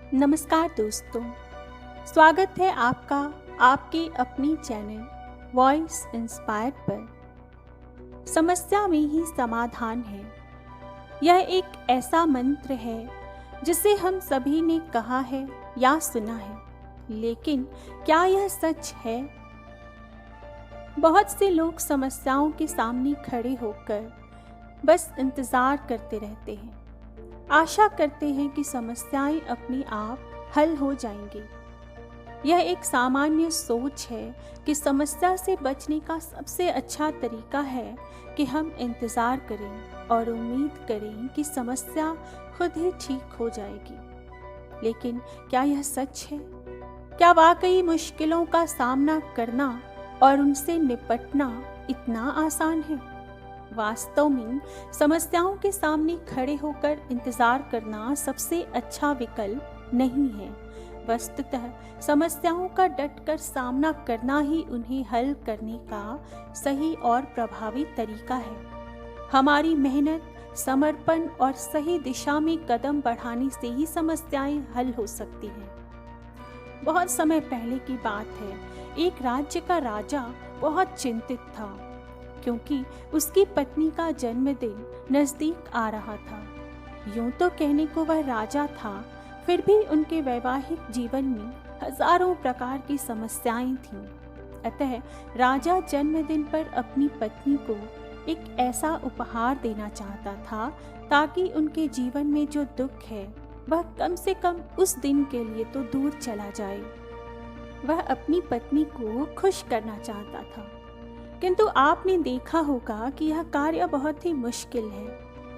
नमस्कार दोस्तों, स्वागत है आपका आपके अपनी चैनल वॉइस इंस्पायर्ड पर। समस्या में ही समाधान है। यह एक ऐसा मंत्र है जिसे हम सभी ने कहा है या सुना है, लेकिन क्या यह सच है? बहुत से लोग समस्याओं के सामने खड़े होकर बस इंतज़ार करते रहते हैं, आशा करते हैं कि समस्याएं अपने आप हल हो जाएंगी। यह एक सामान्य सोच है कि समस्या से बचने का सबसे अच्छा तरीका है कि हम इंतज़ार करें और उम्मीद करें कि समस्या खुद ही ठीक हो जाएगी। लेकिन क्या यह सच है? क्या वाकई मुश्किलों का सामना करना और उनसे निपटना इतना आसान है? वास्तव में समस्याओं के सामने खड़े होकर इंतजार करना सबसे अच्छा विकल्प नहीं है। वस्तुतः समस्याओं का डटकर सामना करना ही उन्हें हल करने का सही और प्रभावी तरीका है। हमारी मेहनत, समर्पण और सही दिशा में कदम बढ़ाने से ही समस्याएं हल हो सकती हैं। बहुत समय पहले की बात है, एक राज्य का राजा बहुत चिंतित था क्योंकि उसकी पत्नी का जन्मदिन नज़दीक आ रहा था। यूं तो कहने को वह राजा था, फिर भी उनके वैवाहिक जीवन में हजारों प्रकार की समस्याएं थीं। अतः राजा जन्मदिन पर अपनी पत्नी को एक ऐसा उपहार देना चाहता था ताकि उनके जीवन में जो दुख है वह कम से कम उस दिन के लिए तो दूर चला जाए। वह अपनी पत्नी को खुश करना चाहता था, किंतु आपने देखा होगा कि यह कार्य बहुत ही मुश्किल है,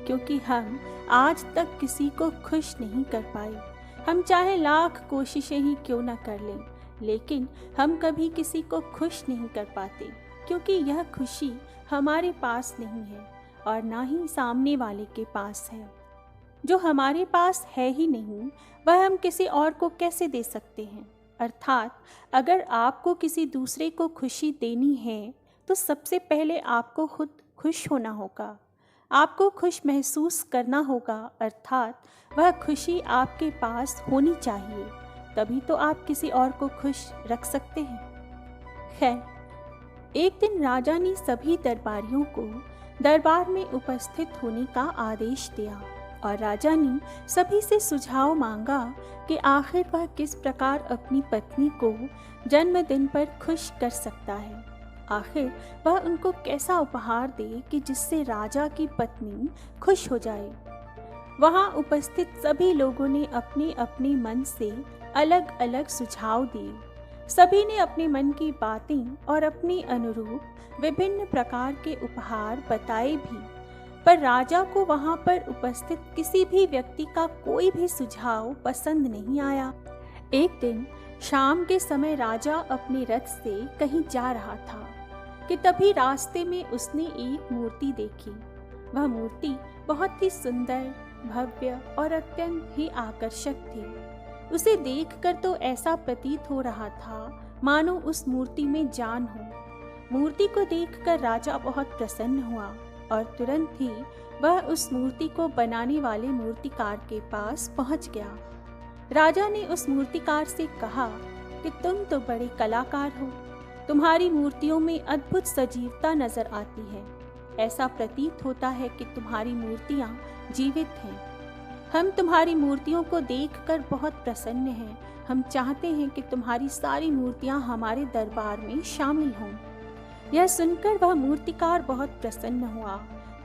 क्योंकि हम आज तक किसी को खुश नहीं कर पाए। हम चाहे लाख कोशिशें ही क्यों न कर लें, लेकिन हम कभी किसी को खुश नहीं कर पाते, क्योंकि यह खुशी हमारे पास नहीं है और ना ही सामने वाले के पास है। जो हमारे पास है ही नहीं, वह हम किसी और को कैसे दे सकते हैं? अर्थात अगर आपको किसी दूसरे को खुशी देनी है तो सबसे पहले आपको खुद खुश होना होगा, आपको खुश महसूस करना होगा, अर्थात वह खुशी आपके पास होनी चाहिए, तभी तो आप किसी और को खुश रख सकते हैं। खैर, एक दिन राजा ने सभी दरबारियों को दरबार में उपस्थित होने का आदेश दिया और राजा ने सभी से सुझाव मांगा कि आखिर वह किस प्रकार अपनी पत्नी को जन्मदिन पर खुश कर सकता है। आखिर वह उनको कैसा उपहार दे कि जिससे राजा की पत्नी खुश हो जाए। वहां उपस्थित सभी लोगों ने अपने अपने मन से अलग अलग सुझाव दिए। सभी ने अपने मन की बातें और अपने अनुरूप विभिन्न प्रकार के उपहार बताए भी, पर राजा को वहां पर उपस्थित किसी भी व्यक्ति का कोई भी सुझाव पसंद नहीं आया। एक दिन शाम के समय राजा अपने रथ से कहीं जा रहा था कि तभी रास्ते में उसने एक मूर्ति देखी। वह मूर्ति बहुत ही सुंदर, भव्य और अत्यंत ही आकर्षक थी। उसे देखकर तो ऐसा प्रतीत हो रहा था मानो उस मूर्ति में जान हो। मूर्ति को देखकर राजा बहुत प्रसन्न हुआ और तुरंत ही वह उस मूर्ति को बनाने वाले मूर्तिकार के पास पहुंच गया। राजा ने उस मूर्तिकार से कहा कि तुम तो बड़े कलाकार हो, तुम्हारी मूर्तियों में अद्भुत सजीवता नजर आती है। ऐसा प्रतीत होता है कि तुम्हारी मूर्तियां जीवित हैं। हम तुम्हारी मूर्तियों को देखकर बहुत प्रसन्न हैं। हम चाहते हैं कि तुम्हारी सारी मूर्तियां हमारे दरबार में शामिल हों। यह सुनकर वह मूर्तिकार बहुत प्रसन्न हुआ,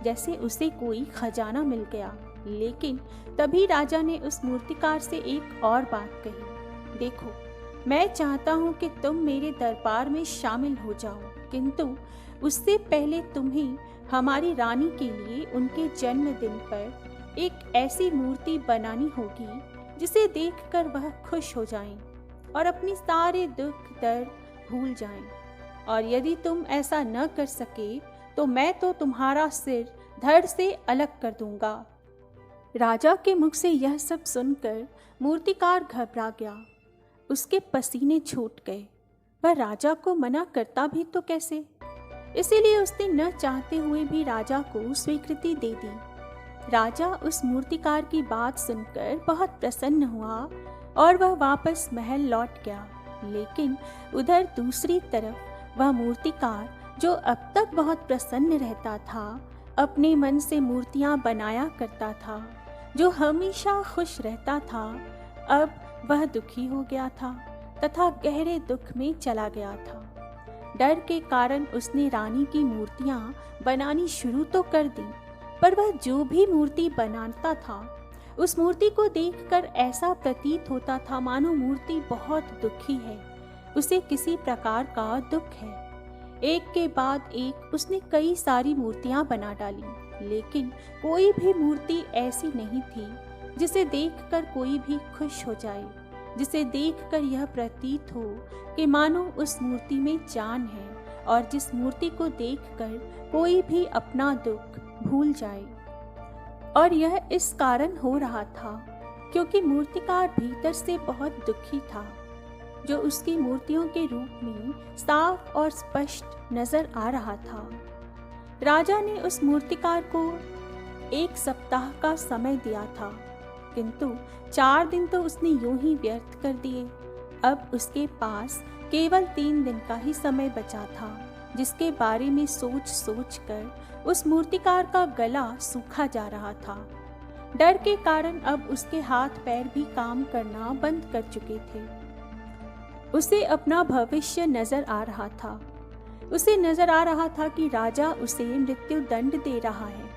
जैसे उसे कोई खजाना मिल गया। लेकिन तभी राजा ने उस मूर्तिकार से एक और बात कही, देखो, मैं चाहता हूँ कि तुम मेरे दरबार में शामिल हो जाओ, किंतु उससे पहले तुम्हें हमारी रानी के लिए उनके जन्मदिन पर एक ऐसी मूर्ति बनानी होगी जिसे देखकर वह खुश हो जाएं और अपनी सारे दुख दर्द भूल जाएं। और यदि तुम ऐसा न कर सके तो मैं तो तुम्हारा सिर धड़ से अलग कर दूंगा। राजा के मुख से यह सब सुनकर मूर्तिकार घबरा गया। उसके पसीने छूट गए। वह राजा को मना करता भी तो कैसे? इसीलिए उसने न चाहते हुए भी राजा को स्वीकृति दे दी। राजा उस मूर्तिकार की बात सुनकर बहुत प्रसन्न हुआ और वह वापस महल लौट गया। लेकिन उधर दूसरी तरफ वह मूर्तिकार, जो अब तक बहुत प्रसन्न रहता था, अपने मन से मूर्तियां बनाया करता था, जो हमेशा खुश रहता था, अब वह दुखी हो गया था तथा गहरे दुख में चला गया था। डर के कारण उसने रानी की मूर्तियां बनानी शुरू तो कर दी, पर वह जो भी मूर्ति बनाता था, उस मूर्ति को देखकर ऐसा प्रतीत होता था मानो मूर्ति बहुत दुखी है, उसे किसी प्रकार का दुख है। एक के बाद एक उसने कई सारी मूर्तियां बना डाली, लेकिन कोई भी मूर्ति ऐसी नहीं थी जिसे देखकर कोई भी खुश हो जाए, जिसे देखकर यह प्रतीत हो कि मानो उस मूर्ति में जान है, और जिस मूर्ति को देखकर कोई भी अपना दुख भूल जाए। और यह इस कारण हो रहा था क्योंकि मूर्तिकार भीतर से बहुत दुखी था, जो उसकी मूर्तियों के रूप में साफ और स्पष्ट नजर आ रहा था। राजा ने उस मूर्तिकार को 1 सप्ताह का समय दिया था, किंतु 4 दिन तो उसने यूं ही व्यर्थ कर दिए। अब उसके पास केवल 3 दिन का ही समय बचा था, जिसके बारे में सोच सोच कर उस मूर्तिकार का गला सूखा जा रहा था। डर के कारण अब उसके हाथ पैर भी काम करना बंद कर चुके थे। उसे अपना भविष्य नजर आ रहा था। उसे नजर आ रहा था कि राजा उसे मृत्यु दंड दे रहा है।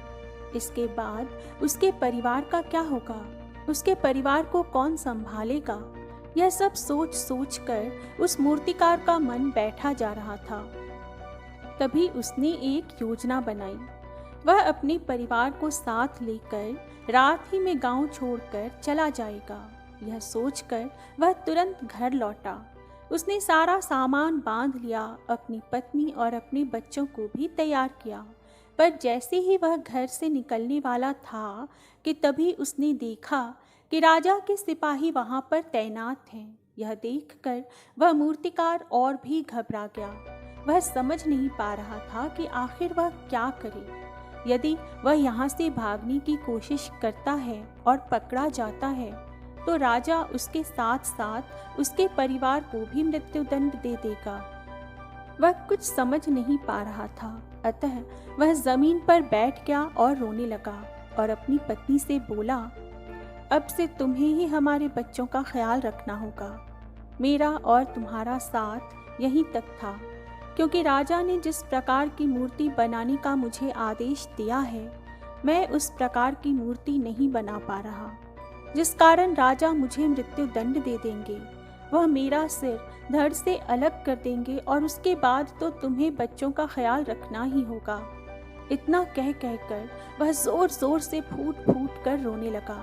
इसके बाद उसके परिवार का क्या होगा? उसके परिवार को कौन संभालेगा? यह सब सोच सोच कर उस मूर्तिकार का मन बैठा जा रहा था। तभी उसने एक योजना बनाई। वह अपने परिवार को साथ लेकर रात ही में गांव छोड़कर चला जाएगा। यह सोचकर वह तुरंत घर लौटा। उसने सारा सामान बांध लिया, अपनी पत्नी और अपने बच्चों को भी तैयार किया। पर जैसे ही वह घर से निकलने वाला था कि तभी उसने देखा कि राजा के सिपाही वहां पर तैनात हैं। यह देखकर वह मूर्तिकार और भी घबरा गया। वह समझ नहीं पा रहा था कि आखिर वह क्या करे। यदि वह यहाँ से भागने की कोशिश करता है और पकड़ा जाता है, तो राजा उसके साथ साथ उसके परिवार को भी मृत्युदंड दे देगा। वह कुछ समझ नहीं पा रहा था, अतः वह जमीन पर बैठ गया और रोने लगा और अपनी पत्नी से बोला, अब से तुम्हें ही हमारे बच्चों का ख्याल रखना होगा। मेरा और तुम्हारा साथ यहीं तक था, क्योंकि राजा ने जिस प्रकार की मूर्ति बनाने का मुझे आदेश दिया है, मैं उस प्रकार की मूर्ति नहीं बना पा रहा, जिस कारण राजा मुझे मृत्यु दंड दे देंगे। वह मेरा सिर धड़ से अलग कर देंगे और उसके बाद तो तुम्हें बच्चों का ख्याल रखना ही होगा। इतना कह कहकर वह जोर जोर से फूट फूट कर रोने लगा।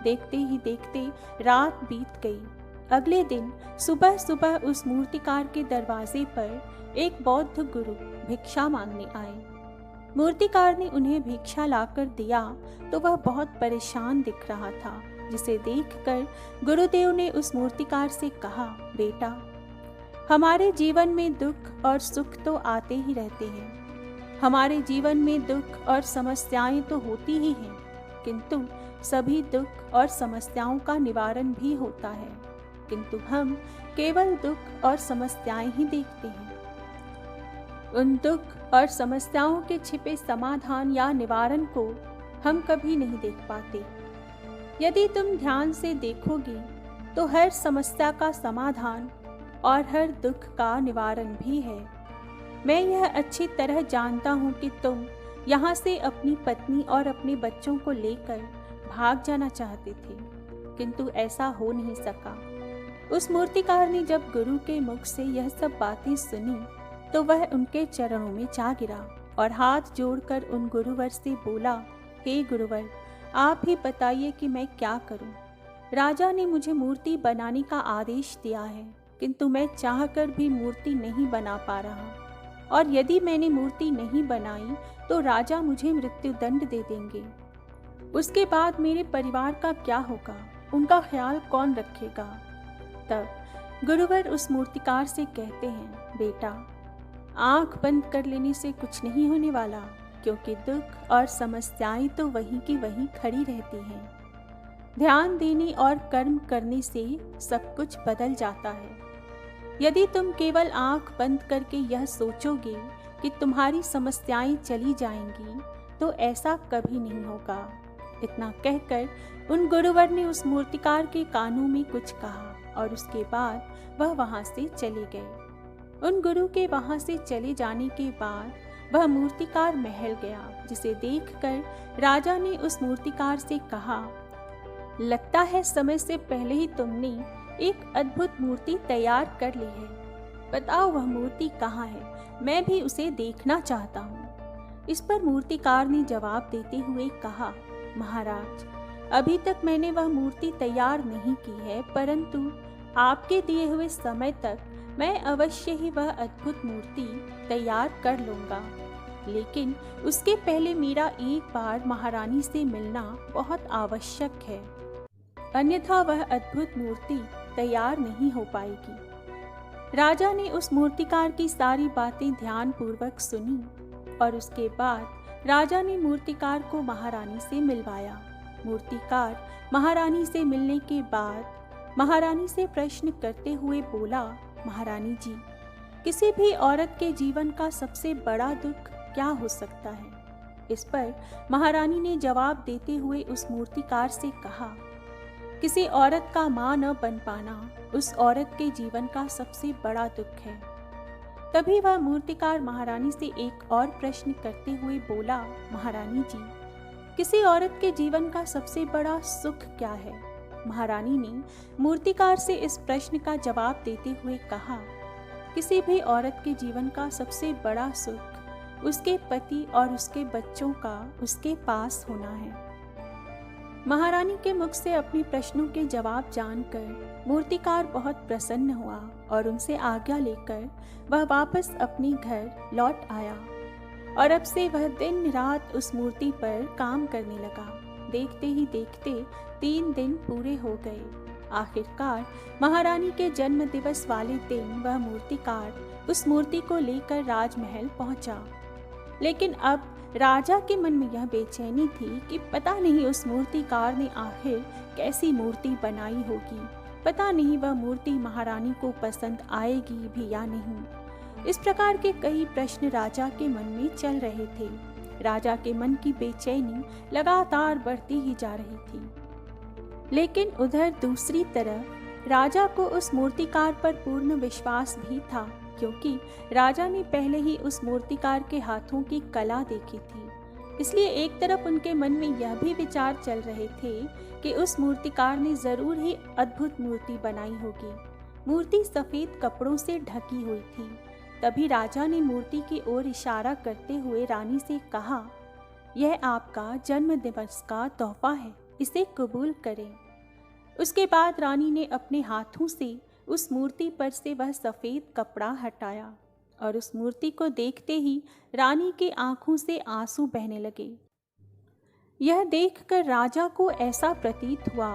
देखते ही देखते रात बीत गई। अगले दिन सुबह सुबह उस मूर्तिकार के दरवाजे पर एक बौद्ध गुरु भिक्षा मांगने आए। मूर्तिकार ने उन्हें भिक्षा लाकर दिया तो वह बहुत परेशान दिख रहा था, जिसे देखकर गुरुदेव ने उस मूर्तिकार से कहा, बेटा, हमारे जीवन में दुख और सुख तो आते ही रहते हैं। हमारे जीवन में दुख और समस्याएं तो होती ही हैं, किंतु सभी दुख और समस्याओं का निवारण भी होता है, किंतु हम केवल दुख और समस्याएं ही देखते हैं। उन दुख और समस्याओं के छिपे समाधान या निवारण को हम कभी नहीं देख पाते। यदि तुम ध्यान से देखोगे तो हर समस्या का समाधान और हर दुख का निवारण भी है। मैं यह अच्छी तरह जानता हूँ कि तुम यहाँ से अपनी पत्नी और अपने बच्चों को लेकर भाग जाना चाहते थे, किंतु ऐसा हो नहीं सका। उस मूर्तिकार ने जब गुरु के मुख से यह सब बातें सुनी तो वह उनके चरणों में जा गिरा और हाथ जोड़कर उन गुरुवर से बोला, हे गुरुवर, आप ही बताइए कि मैं क्या करूं। राजा ने मुझे मूर्ति बनाने का आदेश दिया है, किंतु मैं चाहकर भी मूर्ति नहीं बना पा रहा, और यदि मैंने मूर्ति नहीं बनाई तो राजा मुझे मृत्यु दंड दे देंगे। उसके बाद मेरे परिवार का क्या होगा? उनका ख्याल कौन रखेगा? तब गुरुवर उस मूर्तिकार से कहते हैं, बेटा, आंख बंद कर लेने से कुछ नहीं होने वाला, क्योंकि दुख और समस्याएं तो वहीं की वहीं खड़ी रहती हैं। ध्यान देने और कर्म करने से सब कुछ बदल जाता है। यदि तुम केवल आंख बंद करके यह सोचोगे कि तुम्हारी समस्याएं चली जाएंगी, तो ऐसा कभी नहीं होगा। इतना कहकर उन गुरुवर ने उस मूर्तिकार के कानों में कुछ कहा और उसके बाद वह वहां से चले गए। उन गुरु के वहां से चले जाने के बाद वह मूर्तिकार महल गया, जिसे देखकर राजा ने उस मूर्तिकार से कहा, लगता है समय से पहले ही तुमने एक अद्भुत मूर्ति तैयार कर ली है। बताओ वह मूर्ति कहाँ है, मैं भी उसे देखना चाहता हूँ। इस पर मूर्तिकार ने जवाब देते हुए कहा, महाराज, अभी तक मैंने वह मूर्ति तैयार नहीं की है, परंतु आपके दिए हुए समय तक मैं अवश्य ही वह अद्भुत मूर्ति तैयार कर लूँगा। लेकिन उसके पहले मेरा एक बार महारानी से मिलना बहुत आवश्यक है, अन्यथा वह अद्भुत मूर्ति तैयार नहीं हो पाएगी। राजा ने उस मूर्तिकार की सारी बातें ध्यानपूर्वक सुनी और उसके बाद राजा ने मूर्तिकार को महारानी से मिलवाया। मूर्तिकार महारानी से मिलने के बाद महारानी से प्रश्न करते हुए बोला, महारानी जी, किसी भी औरत के जीवन का सबसे बड़ा दुख क्या हो सकता है? इस पर महारानी ने जवाब देते हुए उस मूर्तिकार से कहा, किसी औरत का मां न बन पाना उस औरत के जीवन का सबसे बड़ा दुख है। तभी वह मूर्तिकार महारानी से एक और प्रश्न करते हुए बोला, महारानी जी, किसी औरत के जीवन का सबसे बड़ा सुख क्या है? महारानी ने मूर्तिकार से इस प्रश्न का जवाब देते हुए कहा, किसी भी औरत के जीवन का सबसे बड़ा सुख उसके पति और उसके बच्चों का उसके पास होना है। महारानी के मुख से अपने प्रश्नों के जवाब जानकर मूर्तिकार बहुत प्रसन्न हुआ और उनसे आज्ञा लेकर वह वापस अपने घर लौट आया और अब से वह दिन रात उस मूर्ति पर काम करने लगा। देखते ही देखते 3 दिन पूरे हो गए। आखिरकार महारानी के जन्म दिवस वाले दिन वह मूर्तिकार उस मूर्ति को लेकर राजमहल पहुंचा। लेकिन अब राजा के मन में यह बेचैनी थी कि पता नहीं उस मूर्तिकार ने आखिर कैसी मूर्ति बनाई होगी। पता नहीं वह मूर्ति महारानी को पसंद आएगी भी या नहीं। इस प्रकार के कई प्रश्न राजा के मन में चल रहे थे। राजा के मन की बेचैनी लगातार बढ़ती ही जा रही थी। लेकिन उधर दूसरी तरफ राजा को उस मूर्तिकार पर पूर्ण विश्वास भी था, क्योंकि राजा ने पहले ही उस मूर्तिकार के हाथों की कला देखी थी। इसलिए एक तरफ उनके मन में यह भी विचार चल रहे थे कि उस मूर्तिकार ने जरूर ही अद्भुत मूर्ति बनाई होगी। मूर्ति सफेद कपड़ों से ढकी हुई थी। तभी राजा ने मूर्ति की ओर इशारा करते हुए रानी से कहा, यह आपका जन्म दिवस का तोहफा है, इसे कबूल करें। उसके बाद रानी ने अपने हाथों से उस मूर्ति पर से वह सफ़ेद कपड़ा हटाया और उस मूर्ति को देखते ही रानी की आंखों से आंसू बहने लगे। यह देखकर राजा को ऐसा प्रतीत हुआ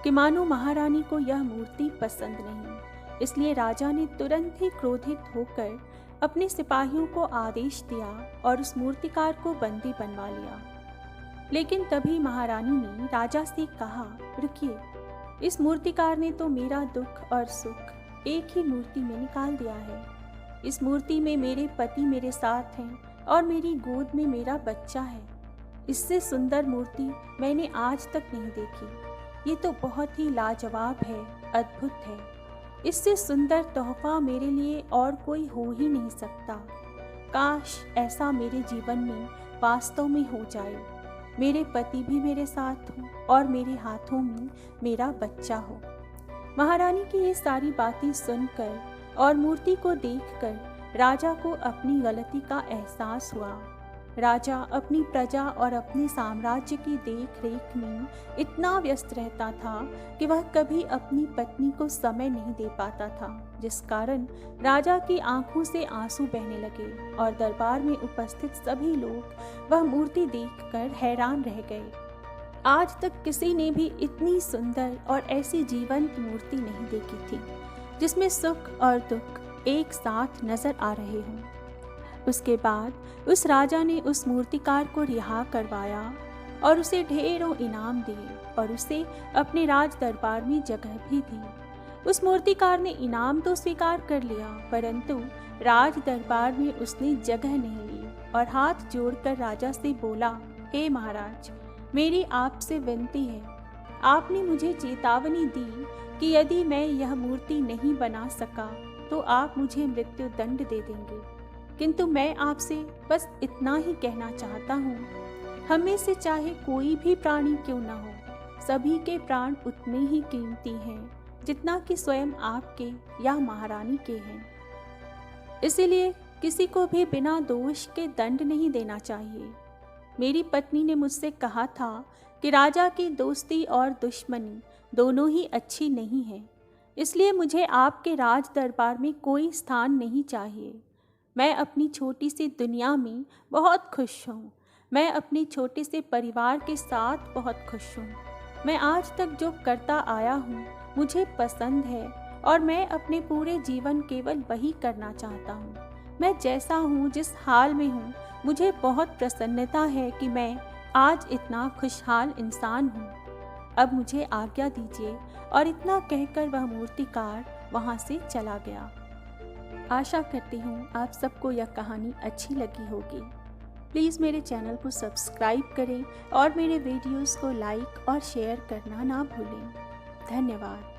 कि मानो महारानी को यह मूर्ति पसंद नहीं। इसलिए राजा ने तुरंत ही क्रोधित होकर अपने सिपाहियों को आदेश दिया और उस मूर्तिकार को बंदी बनवा लिया। लेकिन तभी महारानी ने राजा से कहा, रुकिए, इस मूर्तिकार ने तो मेरा दुख और सुख एक ही मूर्ति में निकाल दिया है। इस मूर्ति में मेरे पति मेरे साथ हैं और मेरी गोद में मेरा बच्चा है। इससे सुंदर मूर्ति मैंने आज तक नहीं देखी। ये तो बहुत ही लाजवाब है, अद्भुत है। इससे सुंदर तोहफा मेरे लिए और कोई हो ही नहीं सकता। काश ऐसा मेरे जीवन में वास्तव में हो जाए। मेरे पति भी मेरे साथ हों और मेरे हाथों में मेरा बच्चा हो। महारानी की ये सारी बातें सुनकर और मूर्ति को देखकर राजा को अपनी गलती का एहसास हुआ। राजा अपनी प्रजा और अपने साम्राज्य की देख रेख में इतना व्यस्त रहता था कि वह कभी अपनी पत्नी को समय नहीं दे पाता था, जिस कारण राजा की आंखों से आंसू बहने लगे और दरबार में उपस्थित सभी लोग वह मूर्ति देखकर हैरान रह गए। आज तक किसी ने भी इतनी सुंदर और ऐसी जीवंत मूर्ति नहीं देखी थी, जिसमें सुख और दुख एक साथ नजर आ रहे हों। उसके बाद उस राजा ने उस मूर्तिकार को रिहा करवाया और उसे ढेरों इनाम दिए और उसे अपने राज दरबार में जगह भी दी। उस मूर्तिकार ने इनाम तो स्वीकार कर लिया, परंतु राज दरबार में उसने जगह नहीं ली और हाथ जोड़कर राजा से बोला, हे महाराज, मेरी आपसे विनती है, आपने मुझे चेतावनी दी कि यदि मैं यह मूर्ति नहीं बना सका तो आप मुझे मृत्यु दंड दे देंगे, किंतु मैं आपसे बस इतना ही कहना चाहता हूँ, हम में से चाहे कोई भी प्राणी क्यों न हो, सभी के प्राण उतने ही कीमती हैं जितना कि स्वयं आपके या महारानी के हैं। इसीलिए किसी को भी बिना दोष के दंड नहीं देना चाहिए। मेरी पत्नी ने मुझसे कहा था कि राजा की दोस्ती और दुश्मनी दोनों ही अच्छी नहीं है, इसलिए मुझे आपके राज दरबार में कोई स्थान नहीं चाहिए। मैं अपनी छोटी सी दुनिया में बहुत खुश हूँ। मैं अपने छोटे से परिवार के साथ बहुत खुश हूँ। मैं आज तक जो करता आया हूँ मुझे पसंद है और मैं अपने पूरे जीवन केवल वही करना चाहता हूँ। मैं जैसा हूँ, जिस हाल में हूँ, मुझे बहुत प्रसन्नता है कि मैं आज इतना खुशहाल इंसान हूँ। अब मुझे आज्ञा दीजिए। और इतना कहकर वह मूर्तिकार वहाँ से चला गया। आशा करती हूँ आप सबको यह कहानी अच्छी लगी होगी। प्लीज़ मेरे चैनल को सब्सक्राइब करें और मेरे वीडियोस को लाइक और शेयर करना ना भूलें। धन्यवाद।